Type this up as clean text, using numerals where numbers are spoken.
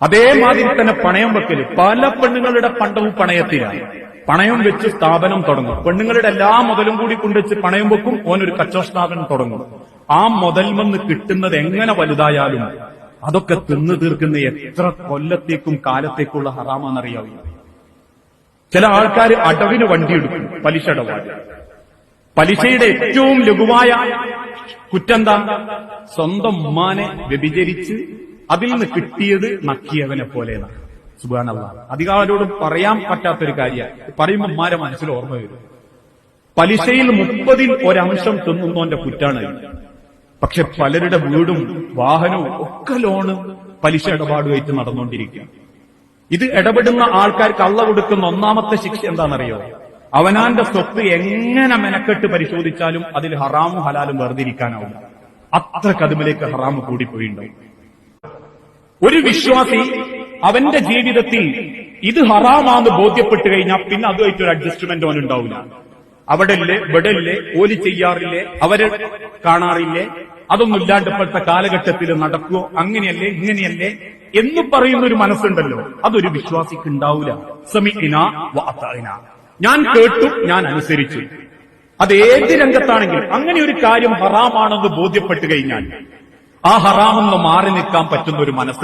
അതേമാതിരി തന്നെ പണയം വെക്കല്. പല പെണ്ണുങ്ങളുടെ പണ്ടവും പണയത്തിലാണ്. പണയം വെച്ച് സ്ഥാപനം തുടങ്ങും. പെണ്ണുങ്ങളുടെ എല്ലാ മുതലും കൂടി കൊണ്ടുവച്ച് പണയം വെക്കും. ഓനൊരു കച്ചവട സ്ഥാപനം തുടങ്ങും. ആ മുതൽമെന്ന് കിട്ടുന്നത് എങ്ങനെ വലുതായാലും അതൊക്കെ തിന്നു തീർക്കുന്ന എത്ര കൊല്ലത്തേക്കും കാലത്തേക്കുള്ള ഹറാമാണെന്നറിയാവില്ല. ചില ആൾക്കാർ അടവിന് വണ്ടിയെടുക്കും, പലിശ ഇടപാട്. പലിശയുടെ ഏറ്റവും ലഘുവായ കുറ്റെന്താ? സ്വന്തം ഉമ്മാനെ വ്യഭിചരിച്ച് അതിൽ നിന്ന് കിട്ടിയത് നക്കിയവനെ പോലെയാണ്. സുബ്ഹാനല്ലാഹ്. അധികാരോട് പറയാൻ പറ്റാത്തൊരു കാര്യമാണ്. പറയുമ്പോൾ ഉമ്മാരെ മനസ്സിൽ ഓർമ്മ വരും. പലിശയിൽ 30ൽ ഒരംശം തിന്നുന്നോന്റെ കുറ്റാണ്. പക്ഷെ പലരുടെ വീടും വാഹനവും ഒക്കെ ലോണ് പലിശ ഇടപാടുമായിട്ട് നടന്നുകൊണ്ടിരിക്കുക. ഇത് ഇടപെടുന്ന ആൾക്കാർക്ക് അള്ള കൊടുക്കുന്ന ഒന്നാമത്തെ ശിക്ഷ എന്താണെന്നറിയോ? അവനാന്റെ സ്വത്ത് എങ്ങനെ മെനക്കെട്ട് പരിശോധിച്ചാലും അതിൽ ഹറാമും ഹലാലും വേർതിരിക്കാനാവും. അത്ര കതുമിലേക്ക് ഹറാമ് കൂടിപ്പോയിണ്ടാവും. ഒരു വിശ്വാസി അവന്റെ ജീവിതത്തിൽ ഇത് ഹറാമാന്ന് ബോധ്യപ്പെട്ട് കഴിഞ്ഞാൽ പിന്നെ അതുമായിട്ടൊരു അഡ്ജസ്റ്റ്മെന്റ് അവനുണ്ടാവില്ല. അവിടെല്ലേ ഇവിടെല്ലേ, ഓലി ചെയ്യാറില്ലേ, അവരെ കാണാറില്ലേ, അതൊന്നും ഇല്ലാണ്ട് ഇപ്പോഴത്തെ കാലഘട്ടത്തിൽ നടക്കുവോ, അങ്ങനെയല്ലേ ഇങ്ങനെയല്ലേ എന്ന് പറയുന്ന ഒരു മനസ്സുണ്ടല്ലോ, അതൊരു വിശ്വാസിക്ക് ഉണ്ടാവില്ല. സമിഅ്നാ വഅതഅനാ, ഞാൻ കേട്ടു, ഞാൻ അനുസരിച്ചു. അത് ഏത് രംഗത്താണെങ്കിലും അങ്ങനെ ഒരു കാര്യം ഹറാമാണെന്ന് ബോധ്യപ്പെട്ട് കഴിഞ്ഞാൽ ആ ഹറാമെന്ന് മാറി നിൽക്കാൻ പറ്റുന്ന ഒരു മനസ്സ്